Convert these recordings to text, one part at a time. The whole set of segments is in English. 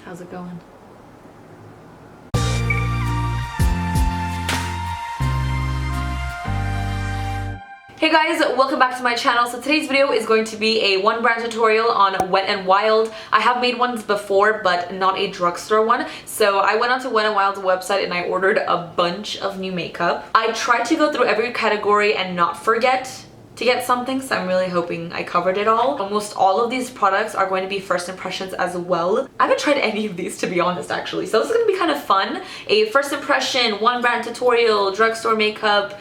How's it going? Hey guys, welcome back to my channel. So today's video is going to be a one brand tutorial on Wet n Wild. I have made ones before, but not a drugstore one. So I went onto Wet n Wild's website and I ordered a bunch of new makeup. I tried to go through every category and not forget to get something, so I'm really hoping I covered it all. Almost all of these products are going to be first impressions as well. I haven't tried any of these, to be honest, actually. So this is going to be kind of fun. A first impression, one brand tutorial, drugstore makeup,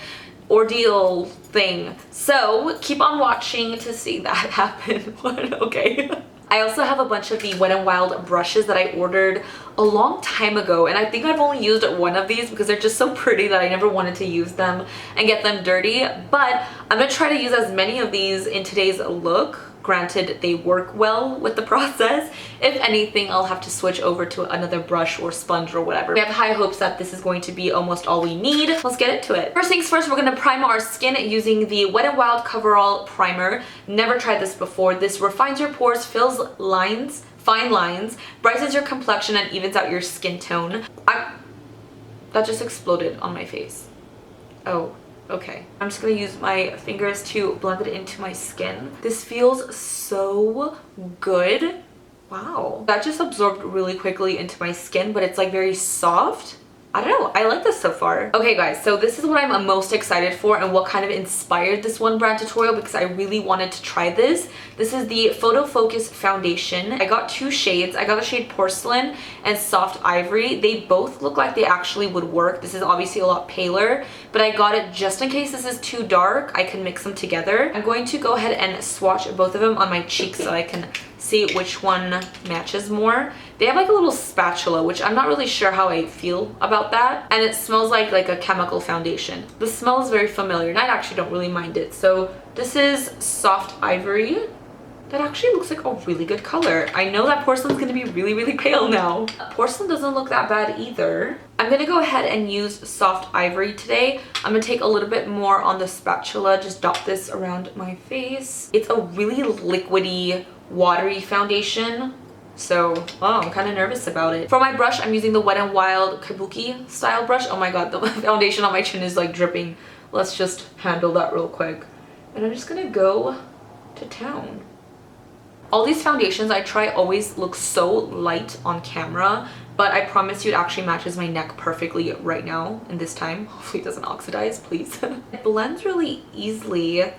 ordeal thing. So keep on watching to see that happen. Okay. I also have a bunch of the Wet n Wild brushes that I ordered a long time ago, and I think I've only used one of these because they're just so pretty that I never wanted to use them and get them dirty. But I'm gonna try to use as many of these in today's look. Granted, they work well with the process. If anything, I'll have to switch over to another brush or sponge or whatever. We have high hopes that this is going to be almost all we need. Let's get into it. First things first, we're gonna prime our skin using the Wet n Wild Coverall Primer. Never tried this before. This refines your pores, fills lines, fine lines, brightens your complexion, and evens out your skin tone. That just exploded on my face. Oh. Okay, I'm just gonna use my fingers to blend it into my skin. This feels so good. Wow. That just absorbed really quickly into my skin, but it's like very soft. I don't know, I like this so far. Okay guys, so this is what I'm most excited for and what kind of inspired this one brand tutorial, because I really wanted to try this. This is the Photo Focus Foundation. I got two shades. I got the shade Porcelain and Soft Ivory. They both look like they actually would work. This is obviously a lot paler, but I got it just in case this is too dark. I can mix them together. I'm going to go ahead and swatch both of them on my cheeks so I can see which one matches more. They have like a little spatula, which I'm not really sure how I feel about that. And it smells like a chemical foundation. The smell is very familiar and I actually don't really mind it. So this is Soft Ivory. That actually looks like a really good color. I know that Porcelain's gonna be really, really pale now. Porcelain doesn't look that bad either. I'm gonna go ahead and use Soft Ivory today. I'm gonna take a little bit more on the spatula, just dot this around my face. It's a really liquidy, watery foundation. So, oh, I'm kind of nervous about it. For my brush, I'm using the Wet n Wild Kabuki style brush. Oh my god, the foundation on my chin is like dripping. Let's just handle that real quick. And I'm just gonna go to town. All these foundations I try always look so light on camera, but I promise you it actually matches my neck perfectly right now and this time. Hopefully it doesn't oxidize, please. It blends really easily,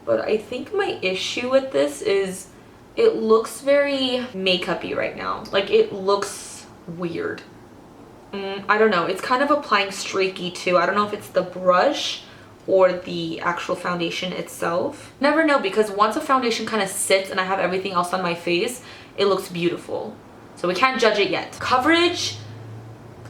but I think my issue with this is it looks very makeup-y right now. Like, it looks weird. I don't know. It's kind of applying streaky too. I don't know if it's the brush or the actual foundation itself. Never know, because once a foundation kind of sits and I have everything else on my face, it looks beautiful. So we can't judge it yet. Coverage,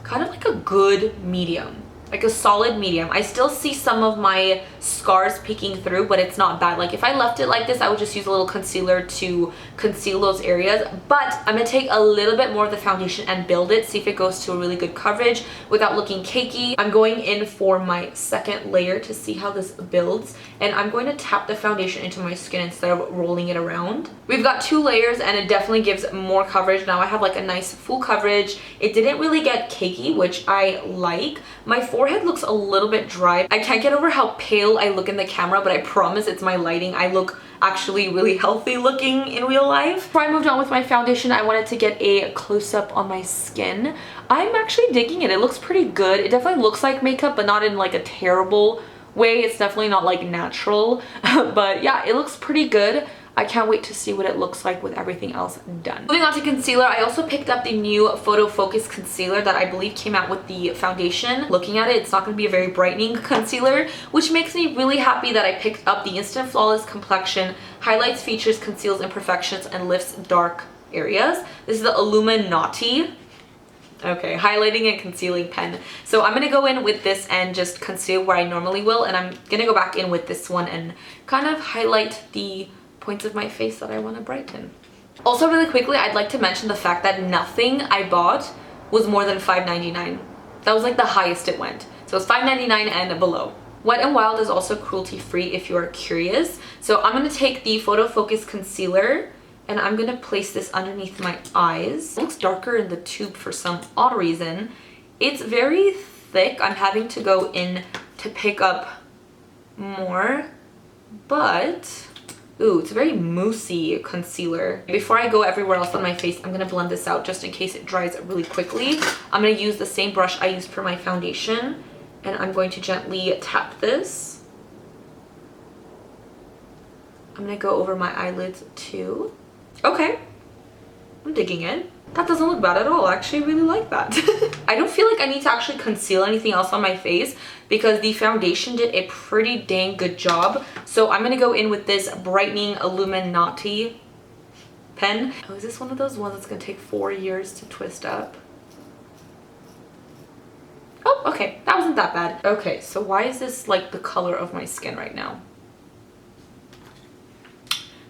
kind of like a good medium. Like a solid medium. I still see some of my scars peeking through, but it's not bad. Like if I left it like this, I would just use a little concealer to conceal those areas. But I'm gonna take a little bit more of the foundation and build it, see if it goes to a really good coverage without looking cakey. I'm going in for my second layer to see how this builds, and I'm going to tap the foundation into my skin instead of rolling it around. We've got two layers and it definitely gives more coverage. Now I have like a nice full coverage. It didn't really get cakey, which I like. My forehead looks a little bit dry. I can't get over how pale I look in the camera, but I promise it's my lighting. I look actually really healthy looking in real life. Before I moved on with my foundation, I wanted to get a close-up on my skin. I'm actually digging it. It looks pretty good. It definitely looks like makeup, but not in like a terrible way. It's definitely not like natural, but yeah, it looks pretty good. I can't wait to see what it looks like with everything else done. Moving on to concealer, I also picked up the new Photo Focus concealer that I believe came out with the foundation. Looking at it, it's not going to be a very brightening concealer, which makes me really happy that I picked up the Instant Flawless Complexion, highlights, features, conceals imperfections, and lifts dark areas. This is the Illini-Naughty. Okay, highlighting and concealing pen. So I'm gonna go in with this and just conceal where I normally will, and I'm gonna go back in with this one and kind of highlight the points of my face that I want to brighten. Also, really quickly, I'd like to mention the fact that nothing I bought was more than $5.99. That was like the highest it went. So it's $5.99 and below. Wet n Wild is also cruelty free if you are curious. So I'm going to take the Photo Focus concealer And I'm gonna place this underneath my eyes. It looks darker in the tube for some odd reason. It's very thick. I'm having to go in to pick up more, but ooh, it's a very moussey concealer. Before I go everywhere else on my face, I'm gonna blend this out just in case it dries really quickly. I'm gonna use the same brush I used for my foundation, and I'm going to gently tap this. I'm gonna go over my eyelids too. Okay, I'm digging it. That doesn't look bad at all. I actually really like that. I don't feel like I need to actually conceal anything else on my face because the foundation did a pretty dang good job. So I'm gonna go in with this brightening Illumi-Naughty pen. Oh, is this one of those ones that's gonna take 4 years to twist up? Oh, okay, that wasn't that bad. Okay, so why is this like the color of my skin right now?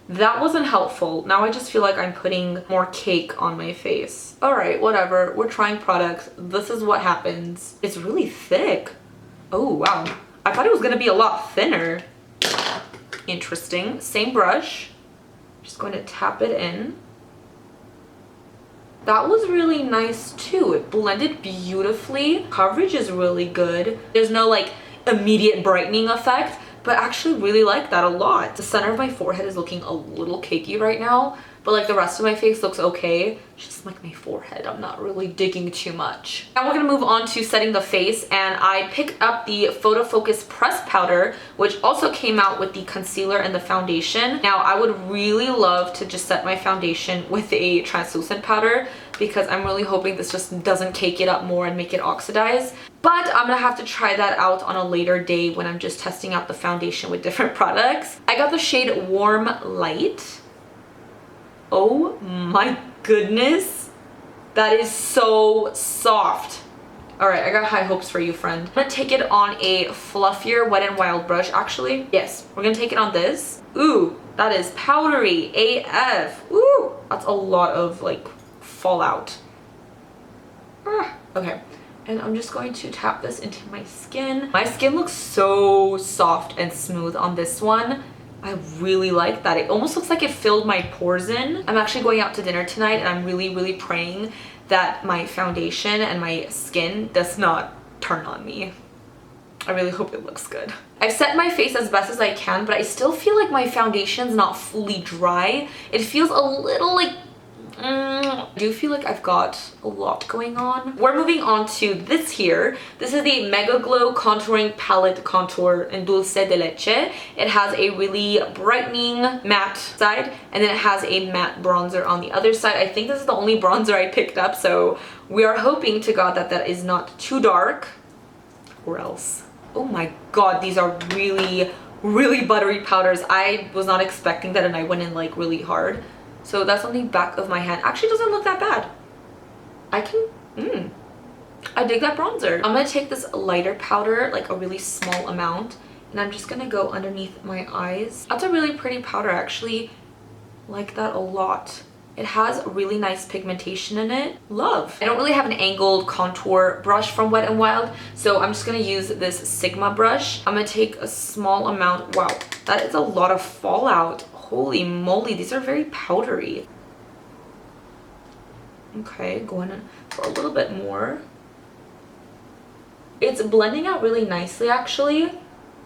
That wasn't helpful. Now I just feel like I'm putting more cake on my face. All right, whatever. We're trying products. This is what happens. It's really thick. Oh, wow. I thought it was gonna be a lot thinner. Interesting. Same brush. Just going to tap it in. That was really nice too. It blended beautifully. Coverage is really good. There's no like immediate brightening effect, but I actually really like that a lot. The center of my forehead is looking a little cakey right now, but like the rest of my face looks okay. It's just like my forehead, I'm not really digging too much. Now we're gonna move on to setting the face, and I picked up the Photo Focus Press Powder, which also came out with the concealer and the foundation. Now I would really love to just set my foundation with a translucent powder because I'm really hoping this just doesn't cake it up more and make it oxidize. But I'm gonna have to try that out on a later day when I'm just testing out the foundation with different products. I got the shade Warm Light. Oh my goodness, that is so soft. All right, I got high hopes for you, friend. I'm gonna take it on a fluffier Wet n Wild brush, actually. Yes, we're gonna take it on this. Ooh, that is powdery AF. Ooh, that's a lot of like fallout. Okay, and I'm just going to tap this into my skin. My skin looks so soft and smooth on this one. I really like that. It almost looks like it filled my pores in. I'm actually going out to dinner tonight, and I'm really praying that my foundation and my skin does not turn on me. I really hope it looks good. I've set my face as best as I can, but I still feel like my foundation's not fully dry. It feels a little like I do feel like I've got a lot going on. We're moving on to this here. This is the MEGAGLO Contouring Palette Contour in Dulce de Leche. It has a really brightening matte side, and then it has a matte bronzer on the other side. I think this is the only bronzer I picked up, so we are hoping to God that that is not too dark, or else. Oh my god, these are really buttery powders. I was not expecting that, and I went in like really hard. So that's on the back of my hand. Actually doesn't look that bad. I dig that bronzer. I'm gonna take this lighter powder, like a really small amount, and I'm just gonna go underneath my eyes. That's a really pretty powder. I actually like that a lot. It has really nice pigmentation in it. Love. I don't really have an angled contour brush from Wet n Wild, so I'm just gonna use this Sigma brush. I'm gonna take a small amount. Wow, that is a lot of fallout. Holy moly, these are very powdery. Okay, going in for a little bit more. It's blending out really nicely, actually.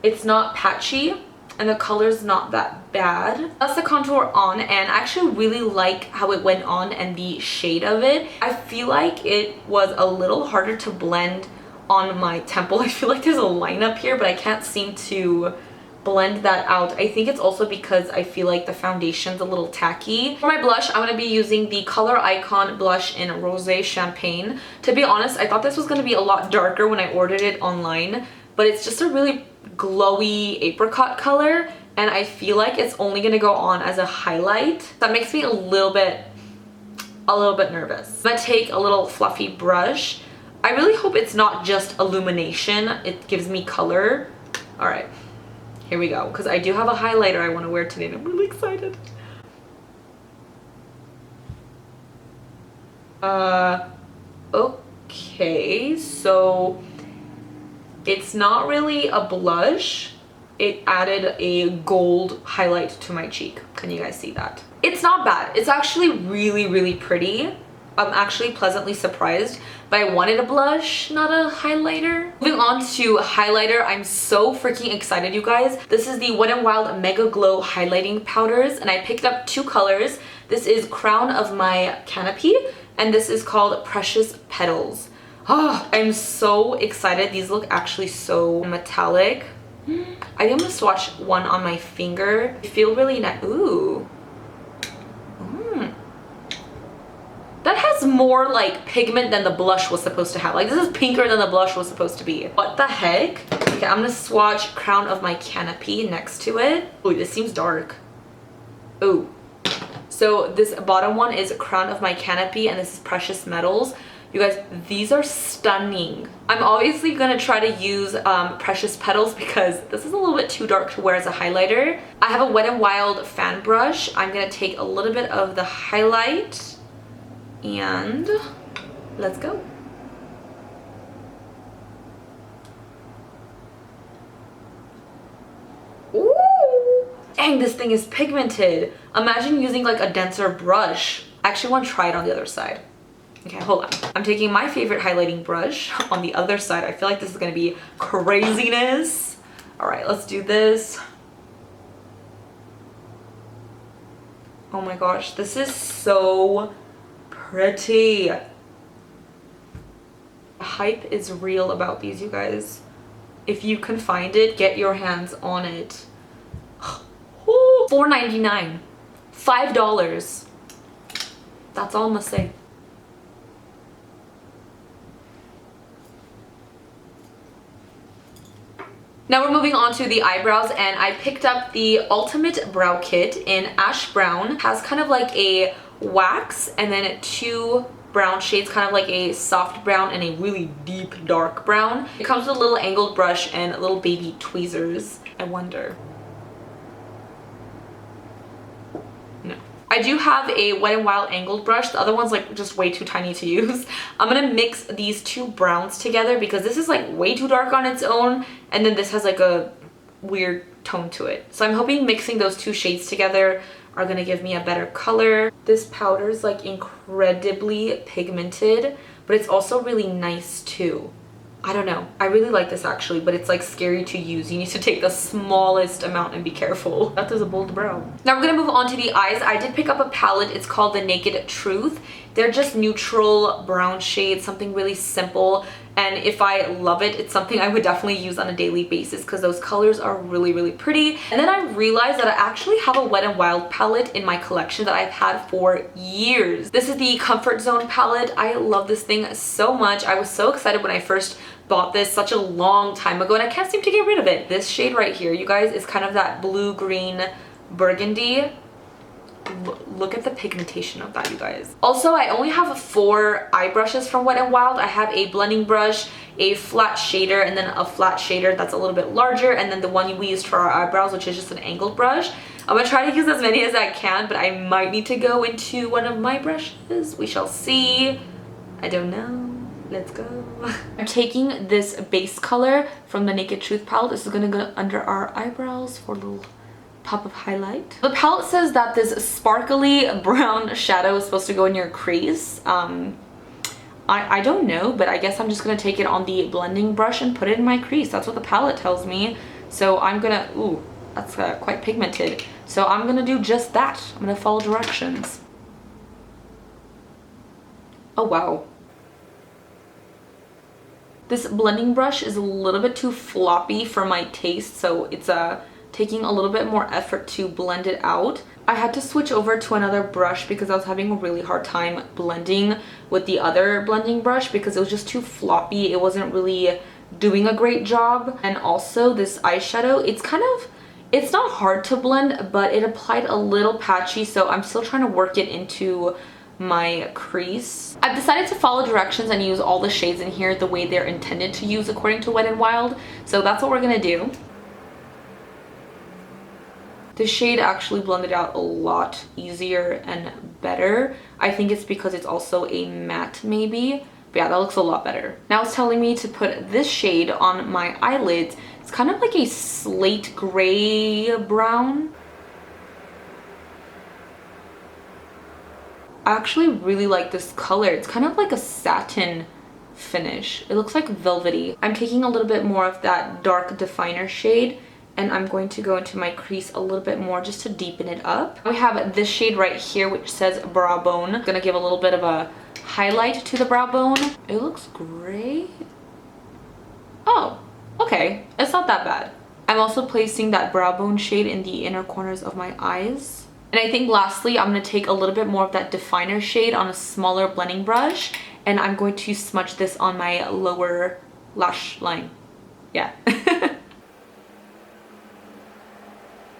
It's not patchy, and the color's not that bad. That's the contour on, and I actually really like how it went on and the shade of it. I feel like it was a little harder to blend on my temple. I feel like there's a line up here, but I can't seem to blend that out. I think it's also because I feel like the foundation's a little tacky. For my blush, I'm going to be using the COLORICON blush in Rosé Champagne. To be honest, I thought this was going to be a lot darker when I ordered it online, but it's just a really glowy apricot color, and I feel like it's only going to go on as a highlight. That makes me a little bit nervous. I'm going to take a little fluffy brush. I really hope it's not just illumination. It gives me color. All right. Here we go, because I do have a highlighter I want to wear today, and I'm really excited. Okay, so it's not really a blush. it added a gold highlight to my cheek. Can you guys see that? It's not bad. It's actually really, really pretty. I'm actually pleasantly surprised, but I wanted a blush, not a highlighter. Moving on to highlighter, I'm so freaking excited, you guys. This is the Wet n Wild Mega Glow highlighting powders, and I picked up 2 colors. This is Crown of My Canopy, and this is called Precious Petals. Oh, I'm so excited. These look actually so metallic. I think I'm gonna swatch one on my finger. I feel really nice. Ooh. That has more like pigment than the blush was supposed to have. Like, this is pinker than the blush was supposed to be. What the heck? Okay, I'm gonna swatch Crown of My Canopy next to it. Ooh, this seems dark. Ooh. So this bottom one is Crown of My Canopy, and this is Precious Metals. You guys, these are stunning. I'm obviously gonna try to use Precious Petals because this is a little bit too dark to wear as a highlighter. I have a Wet n Wild fan brush. I'm gonna take a little bit of the highlight and let's go. Ooh! Dang, this thing is pigmented. Imagine using like a denser brush. I actually want to try it on the other side. Okay, hold on. I'm taking my favorite highlighting brush on the other side. I feel like this is gonna be craziness. All right, let's do this. Oh my gosh, this is so pretty. The hype is real about these, you guys. If you can find it, get your hands on it. $4.99. $5. That's all I'm gonna say. Now we're moving on to the eyebrows, and I picked up the Ultimate Brow Kit in Ash Brown. It has kind of like a wax and then 2 brown shades, kind of like a soft brown and a really deep dark brown. It comes with a little angled brush and little baby tweezers. I wonder. No. I do have a Wet n Wild angled brush. The other one's like just way too tiny to use. I'm gonna mix these 2 browns together because this is like way too dark on its own, and then this has like a weird tone to it. So I'm hoping mixing those 2 shades together are gonna give me a better color. This powder is like incredibly pigmented, but it's also really nice too. I don't know. I really like this actually, but it's like scary to use. You need to take the smallest amount and be careful. That is a bold brow. Now we're gonna move on to the eyes. I did pick up a palette. It's called The Naked Truth. They're just neutral brown shades, something really simple. And if I love it, it's something I would definitely use on a daily basis because those colors are really, really pretty. And then I realized that I actually have a Wet n Wild palette in my collection that I've had for years. This is the Comfort Zone palette. I love this thing so much. I was so excited when I first bought this such a long time ago, and I can't seem to get rid of it. This shade right here, you guys, is kind of that blue-green burgundy. Look at the pigmentation of that, you guys. Also, I only have 4 eye brushes from Wet n Wild. I have a blending brush, a flat shader, and then a flat shader that's a little bit larger, and then the one we used for our eyebrows, which is just an angled brush. I'm gonna try to use as many as I can, but I might need to go into one of my brushes. We shall see. I don't know. Let's go. I'm taking this base color from the Naked Truth palette. This is gonna go under our eyebrows for a little pop of highlight. The palette says that this sparkly brown shadow is supposed to go in your crease. I don't know, but I guess I'm just gonna take it on the blending brush and put it in my crease. That's what the palette tells me. So I'm gonna, ooh, that's quite pigmented. So I'm gonna do just that. I'm gonna follow directions. Oh wow. This blending brush is a little bit too floppy for my taste, so it's taking a little bit more effort to blend it out. I had to switch over to another brush because I was having a really hard time blending with the other blending brush because it was just too floppy. It wasn't really doing a great job. And also this eyeshadow, it's not hard to blend, but it applied a little patchy, so I'm still trying to work it into my crease. I've decided to follow directions and use all the shades in here the way they're intended to use according to Wet n Wild. So that's what we're gonna do. The shade actually blended out a lot easier and better. I think it's because it's also a matte maybe. But yeah, that looks a lot better. Now it's telling me to put this shade on my eyelids It's kind of like a slate gray brown. I actually really like this color. It's kind of like a satin finish. It looks like velvety. I'm taking a little bit more of that dark definer shade and I'm going to go into my crease a little bit more just to deepen it up. We have this shade right here which says Brow Bone. I'm gonna give a little bit of a highlight to the brow bone. It looks great. Oh, okay. It's not that bad. I'm also placing that brow bone shade in the inner corners of my eyes. And I think lastly, I'm going to take a little bit more of that definer shade on a smaller blending brush and I'm going to smudge this on my lower lash line. Yeah.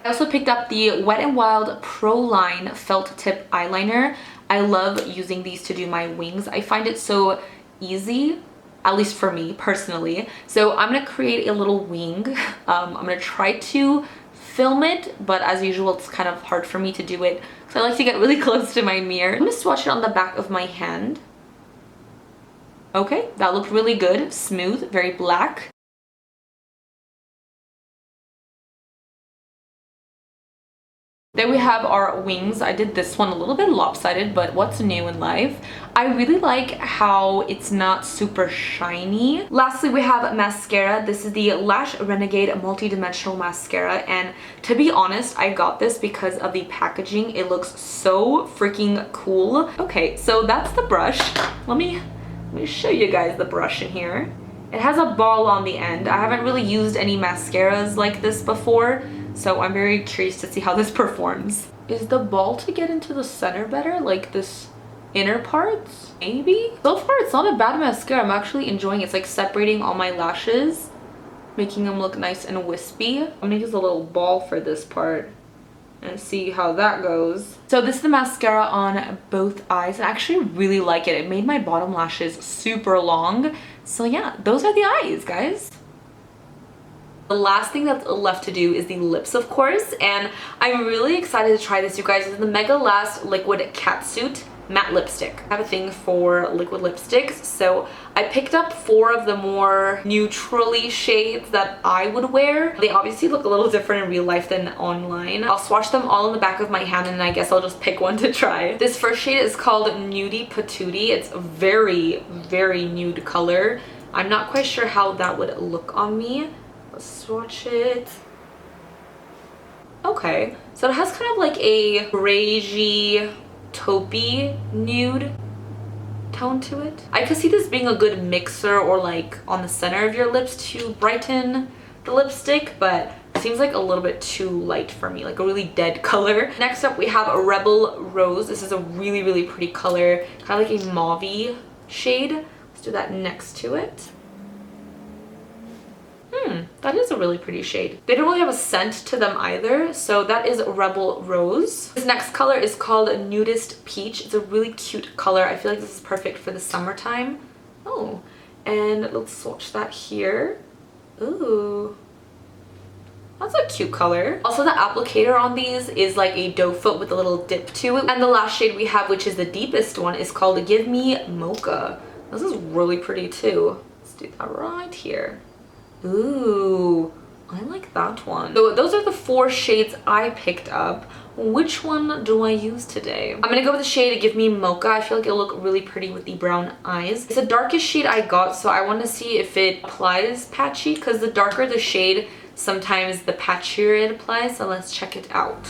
I also picked up the Wet n Wild Proline Felt Tip Eyeliner. I love using these to do my wings. I find it so easy, at least for me personally. So I'm going to create a little wing. I'm going to try to film it, but as usual it's kind of hard for me to do it so I like to get really close to my mirror. I'm going to swatch it on the back of my hand. Okay, that looked really good. Smooth, very black. There we have our wings. I did this one a little bit lopsided, but what's new in life? I really like how it's not super shiny. Lastly, we have mascara. This is the Lash Renegade Multi-Dimensional Mascara, and to be honest, I got this because of the packaging. It looks so freaking cool. Okay, so that's the brush. Let me show you guys the brush in here. It has a ball on the end. I haven't really used any mascaras like this before, so I'm very curious to see how this performs. Is the ball to get into the center better? Like this inner parts? Maybe? So far it's not a bad mascara. I'm actually enjoying it. It's like separating all my lashes, making them look nice and wispy. I'm gonna use a little ball for this part and see how that goes. So this is the mascara on both eyes. I actually really like it. It made my bottom lashes super long. So yeah, those are the eyes, guys. The last thing that's left to do is the lips, of course, and I'm really excited to try this, you guys. This is the MEGALAST Liquid Catsuit Matte Lipstick. I have a thing for liquid lipsticks, so I picked up 4 of the more neutrally shades that I would wear. They obviously look a little different in real life than online. I'll swatch them all in the back of my hand and I guess I'll just pick one to try. This first shade is called Nudie Patootie. It's a very, very nude color. I'm not quite sure how that would look on me. Let's swatch it. Okay, so it has kind of like a beigey, taupey nude tone to it. I could see this being a good mixer or like on the center of your lips to brighten the lipstick, but it seems like a little bit too light for me, like a really dead color. Next up we have a Rebel Rose. This is a really, really pretty color, kind of like a mauve-y shade. Let's do that next to it. That is a really pretty shade. They don't really have a scent to them either, so that is Rebel Rose. This next color is called Nudist Peach. It's a really cute color. I feel like this is perfect for the summertime. Oh, and let's swatch that here. Ooh, that's a cute color. Also, the applicator on these is like a doe foot with a little dip to it. And the last shade we have, which is the deepest one, is called Give Me Mocha. This is really pretty too. Let's do that right here. Ooh, I like that one. So those are the 4 shades I picked up. Which one do I use today? I'm gonna go with the shade Give Me Mocha. I feel like it'll look really pretty with the brown eyes. It's the darkest shade I got, so I want to see if it applies patchy, because the darker the shade, sometimes the patchier it applies. So let's check it out.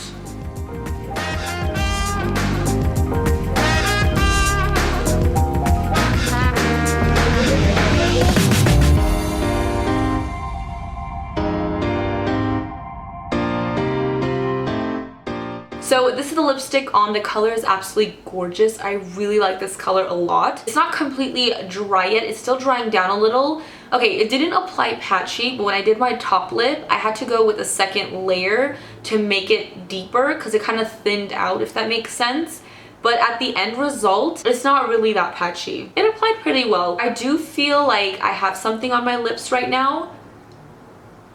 So this is the lipstick on. The color is absolutely gorgeous. I really like this color a lot. It's not completely dry yet. It's still drying down a little. Okay, it didn't apply patchy, but when I did my top lip, I had to go with a second layer to make it deeper because it kind of thinned out, if that makes sense. But at the end result, it's not really that patchy. It applied pretty well. I do feel like I have something on my lips right now.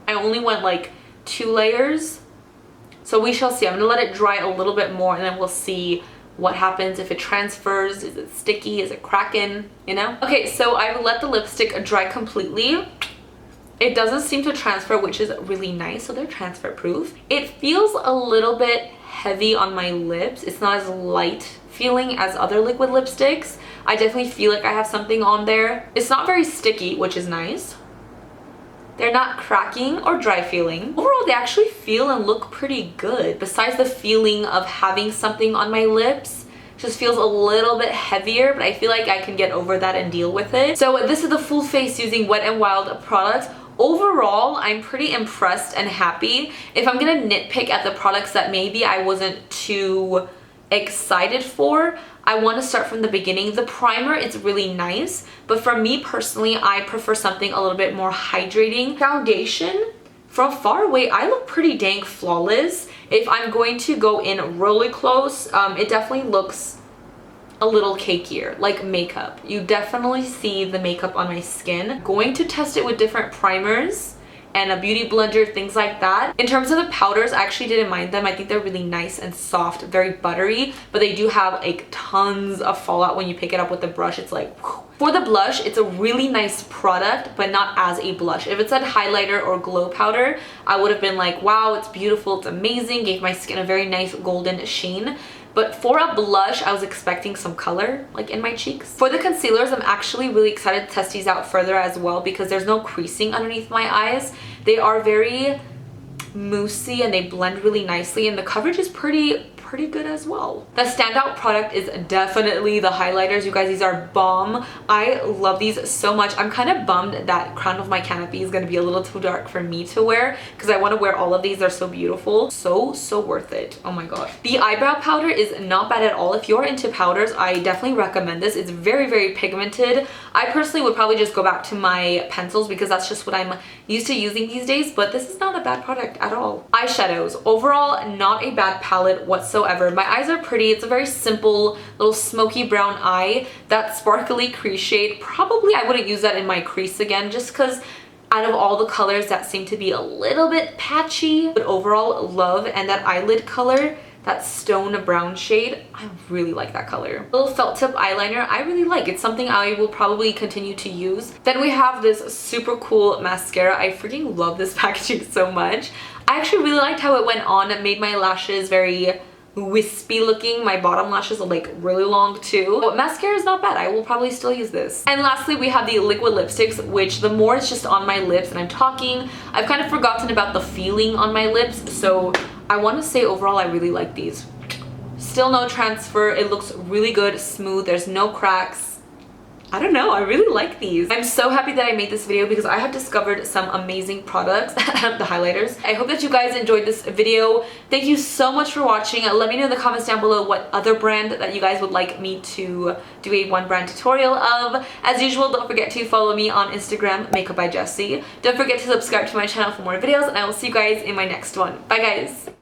I only went like 2 layers. So we shall see. I'm going to let it dry a little bit more and then we'll see what happens, if it transfers, is it sticky, is it cracking, you know? Okay, so I let the lipstick dry completely It doesn't seem to transfer, which is really nice, so they're transfer proof. It feels a little bit heavy on my lips. It's not as light feeling as other liquid lipsticks. I definitely feel like I have something on there. It's not very sticky, which is nice. They're not cracking or dry feeling. Overall, they actually feel and look pretty good. Besides the feeling of having something on my lips, just feels a little bit heavier, but I feel like I can get over that and deal with it. So this is the full face using Wet n Wild products. Overall, I'm pretty impressed and happy. If I'm gonna nitpick at the products that maybe I wasn't too excited for, I want to start from the beginning. The primer is really nice, but for me personally, I prefer something a little bit more hydrating. Foundation, from far away, I look pretty dang flawless. If I'm going to go in really close, it definitely looks a little cakier, like makeup. You definitely see the makeup on my skin. Going to test it with different primers and a beauty blender, things like that. In terms of the powders, I actually didn't mind them. I think they're really nice and soft, very buttery, but they do have like tons of fallout when you pick it up with the brush. It's like, whew. For the blush, it's a really nice product, but not as a blush. If it said highlighter or glow powder, I would have been like, wow, it's beautiful, it's amazing, gave my skin a very nice golden sheen. But for a blush, I was expecting some color, like in my cheeks. For the concealers, I'm actually really excited to test these out further as well because there's no creasing underneath my eyes. They are very moussey and they blend really nicely, and the coverage is pretty good as well. The standout product is definitely the highlighters. You guys, these are bomb. I love these so much. I'm kind of bummed that Crown of My Canopy is going to be a little too dark for me to wear because I want to wear all of these. They're so beautiful. So worth it. Oh my god. The eyebrow powder is not bad at all. If you're into powders, I definitely recommend this. It's very pigmented. I personally would probably just go back to my pencils because that's just what I'm used to using these days, but this is not a bad product at all. Eyeshadows. Overall, not a bad palette whatsoever. My eyes are pretty. It's a very simple little smoky brown eye. That sparkly crease shade, probably I wouldn't use that in my crease again just because out of all the colors that seem to be a little bit patchy, but overall love. And that eyelid color, that stone brown shade, I really like that color. Little felt tip eyeliner, I really like. It's something I will probably continue to use. Then we have this super cool mascara. I freaking love this packaging so much. I actually really liked how it went on. It made my lashes very wispy looking. My bottom lashes are like really long too. But mascara is not bad. I will probably still use this. And lastly, we have the liquid lipsticks, which the more it's just on my lips and I'm talking, I've kind of forgotten about the feeling on my lips. So I want to say overall I really like these. Still no transfer. It looks really good, smooth. There's no cracks. I don't know, I really like these. I'm so happy that I made this video because I have discovered some amazing products, the highlighters. I hope that you guys enjoyed this video. Thank you so much for watching. Let me know in the comments down below what other brand that you guys would like me to do a one brand tutorial of. As usual, don't forget to follow me on Instagram, Makeup by Jesi. Don't forget to subscribe to my channel for more videos, and I will see you guys in my next one. Bye guys!